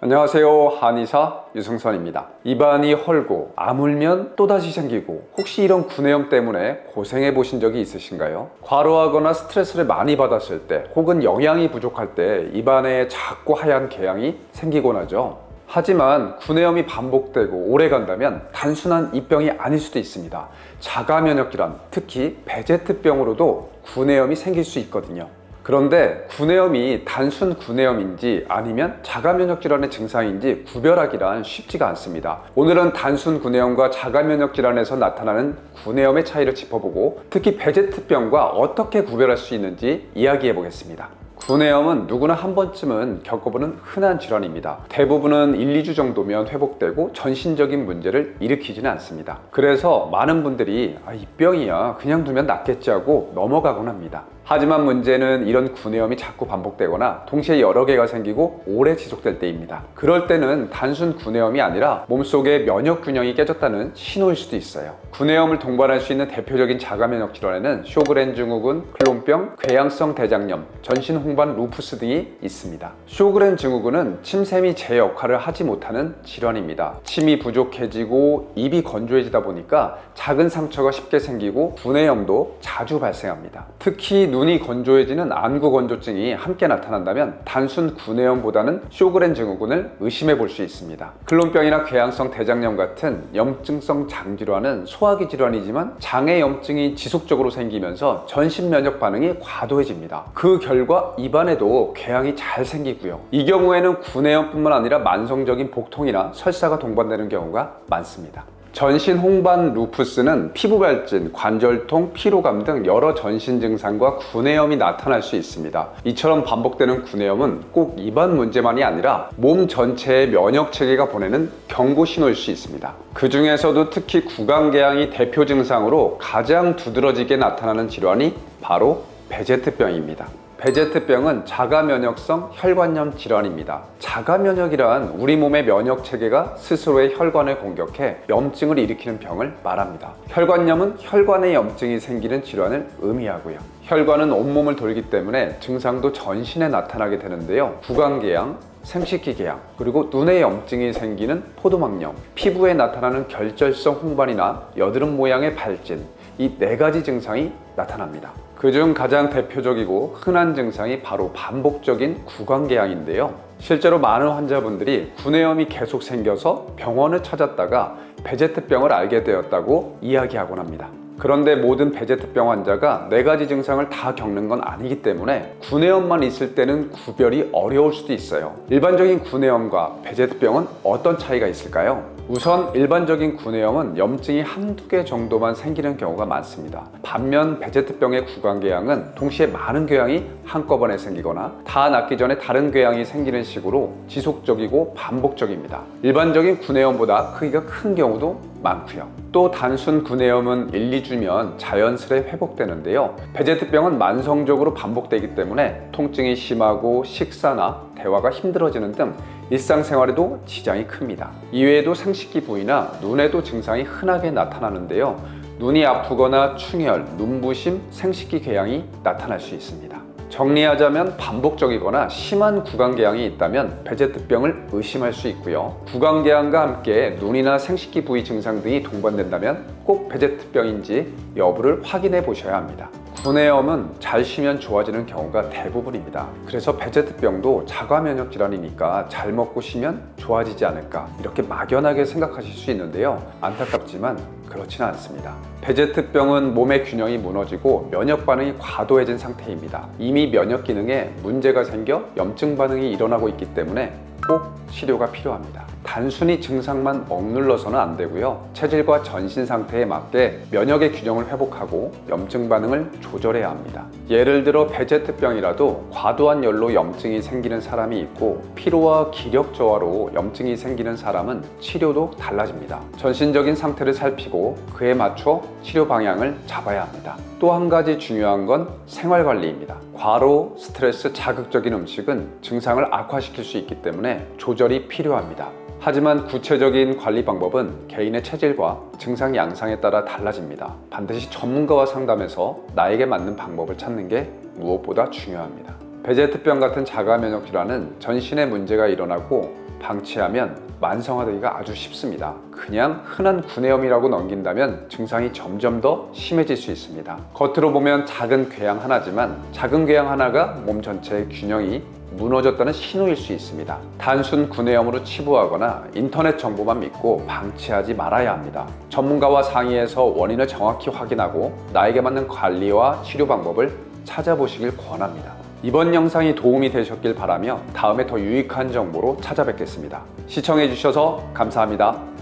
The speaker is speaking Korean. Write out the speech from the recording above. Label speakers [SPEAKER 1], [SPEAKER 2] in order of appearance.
[SPEAKER 1] 안녕하세요. 한의사 유승선입니다. 입안이 헐고 아물면 또다시 생기고 혹시 이런 구내염 때문에 고생해 보신 적이 있으신가요? 과로하거나 스트레스를 많이 받았을 때 혹은 영양이 부족할 때 입안에 작고 하얀 궤양이 생기곤 하죠. 하지만 구내염이 반복되고 오래 간다면 단순한 입병이 아닐 수도 있습니다. 자가면역질환, 특히 베제트병으로도 구내염이 생길 수 있거든요. 그런데 구내염이 단순 구내염인지 아니면 자가면역질환의 증상인지 구별하기란 쉽지가 않습니다. 오늘은 단순 구내염과 자가면역질환에서 나타나는 구내염의 차이를 짚어보고 특히 베제트병과 어떻게 구별할 수 있는지 이야기해 보겠습니다. 구내염은 누구나 한 번쯤은 겪어보는 흔한 질환입니다. 대부분은 1, 2주 정도면 회복되고 전신적인 문제를 일으키지는 않습니다. 그래서 많은 분들이 이 병이야 그냥 두면 낫겠지 하고 넘어가곤 합니다. 하지만 문제는 이런 구내염이 자꾸 반복되거나 동시에 여러 개가 생기고 오래 지속될 때입니다. 그럴 때는 단순 구내염이 아니라 몸속의 면역 균형이 깨졌다는 신호일 수도 있어요. 구내염을 동반할 수 있는 대표적인 자가면역 질환에는 쇼그렌 증후군, 클론병, 궤양성 대장염, 전신 홍반 루푸스 등이 있습니다. 쇼그렌 증후군은 침샘이 제 역할을 하지 못하는 질환입니다. 침이 부족해지고 입이 건조해지다 보니까 작은 상처가 쉽게 생기고 구내염도 자주 발생합니다. 특히 눈이 건조해지는 안구 건조증이 함께 나타난다면 단순 구내염보다는 쇼그렌 증후군을 의심해 볼 수 있습니다. 클론병이나 궤양성 대장염 같은 염증성 장질환은 소화기 질환이지만 장의 염증이 지속적으로 생기면서 전신 면역 반응이 과도해집니다. 그 결과 입안에도 궤양이 잘 생기고요. 이 경우에는 구내염뿐만 아니라 만성적인 복통이나 설사가 동반되는 경우가 많습니다. 전신 홍반 루푸스는 피부 발진, 관절통, 피로감 등 여러 전신 증상과 구내염이 나타날 수 있습니다. 이처럼 반복되는 구내염은 꼭 입안 문제만이 아니라 몸 전체의 면역 체계가 보내는 경고 신호일 수 있습니다. 그 중에서도 특히 구강궤양이 대표 증상으로 가장 두드러지게 나타나는 질환이 바로 베제트병입니다. 베제트병은 자가면역성 혈관염 질환입니다. 자가면역이란 우리 몸의 면역 체계가 스스로의 혈관을 공격해 염증을 일으키는 병을 말합니다. 혈관염은 혈관에 염증이 생기는 질환을 의미하고요. 혈관은 온몸을 돌기 때문에 증상도 전신에 나타나게 되는데요. 구강궤양, 생식기 궤양, 그리고 눈에 염증이 생기는 포도막염, 피부에 나타나는 결절성 홍반이나 여드름 모양의 발진, 이 4가지 증상이 나타납니다. 그중 가장 대표적이고 흔한 증상이 바로 반복적인 구강궤양인데요. 실제로 많은 환자분들이 구내염이 계속 생겨서 병원을 찾았다가 베제트병을 알게 되었다고 이야기하곤 합니다. 그런데 모든 베제트병 환자가 4가지 증상을 다 겪는 건 아니기 때문에 구내염만 있을 때는 구별이 어려울 수도 있어요. 일반적인 구내염과 베제트병은 어떤 차이가 있을까요? 우선 일반적인 구내염은 염증이 한두 개 정도만 생기는 경우가 많습니다. 반면 베제트병의 구강궤양은 동시에 많은 궤양이 한꺼번에 생기거나 다 낫기 전에 다른 궤양이 생기는 식으로 지속적이고 반복적입니다. 일반적인 구내염보다 크기가 큰 경우도 많고요. 또 단순 구내염은 1, 2주면 자연스레 회복되는데요. 베제트병은 만성적으로 반복되기 때문에 통증이 심하고 식사나 대화가 힘들어지는 등 일상생활에도 지장이 큽니다. 이외에도 생식기 부위나 눈에도 증상이 흔하게 나타나는데요. 눈이 아프거나 충혈, 눈부심, 생식기 궤양이 나타날 수 있습니다. 정리하자면 반복적이거나 심한 구강궤양이 있다면 베제트병을 의심할 수 있고요. 구강궤양과 함께 눈이나 생식기 부위 증상 등이 동반된다면 꼭 베제트병인지 여부를 확인해 보셔야 합니다. 구내염은 잘 쉬면 좋아지는 경우가 대부분입니다. 그래서 베제트병도 자가면역 질환이니까 잘 먹고 쉬면 좋아지지 않을까 이렇게 막연하게 생각하실 수 있는데요. 안타깝지만 그렇지는 않습니다. 베제트병은 몸의 균형이 무너지고 면역 반응이 과도해진 상태입니다. 이미 면역 기능에 문제가 생겨 염증 반응이 일어나고 있기 때문에 꼭 치료가 필요합니다. 단순히 증상만 억눌러서는 안 되고요. 체질과 전신 상태에 맞게 면역의 균형을 회복하고 염증 반응을 조절해야 합니다. 예를 들어 베제트병이라도 과도한 열로 염증이 생기는 사람이 있고 피로와 기력 저하로 염증이 생기는 사람은 치료도 달라집니다. 전신적인 상태를 살피고 그에 맞춰 치료 방향을 잡아야 합니다. 또 한 가지 중요한 건 생활관리입니다. 과로, 스트레스, 자극적인 음식은 증상을 악화시킬 수 있기 때문에 조절이 필요합니다. 하지만 구체적인 관리 방법은 개인의 체질과 증상 양상에 따라 달라집니다. 반드시 전문가와 상담해서 나에게 맞는 방법을 찾는 게 무엇보다 중요합니다. 베제트병 같은 자가면역 질환은 전신에 문제가 일어나고 방치하면 만성화되기가 아주 쉽습니다. 그냥 흔한 구내염이라고 넘긴다면 증상이 점점 더 심해질 수 있습니다. 겉으로 보면 작은 궤양 하나지만 작은 궤양 하나가 몸 전체의 균형이 무너졌다는 신호일 수 있습니다. 단순 구내염으로 치부하거나 인터넷 정보만 믿고 방치하지 말아야 합니다. 전문가와 상의해서 원인을 정확히 확인하고 나에게 맞는 관리와 치료 방법을 찾아보시길 권합니다. 이번 영상이 도움이 되셨길 바라며 다음에 더 유익한 정보로 찾아뵙겠습니다. 시청해주셔서 감사합니다.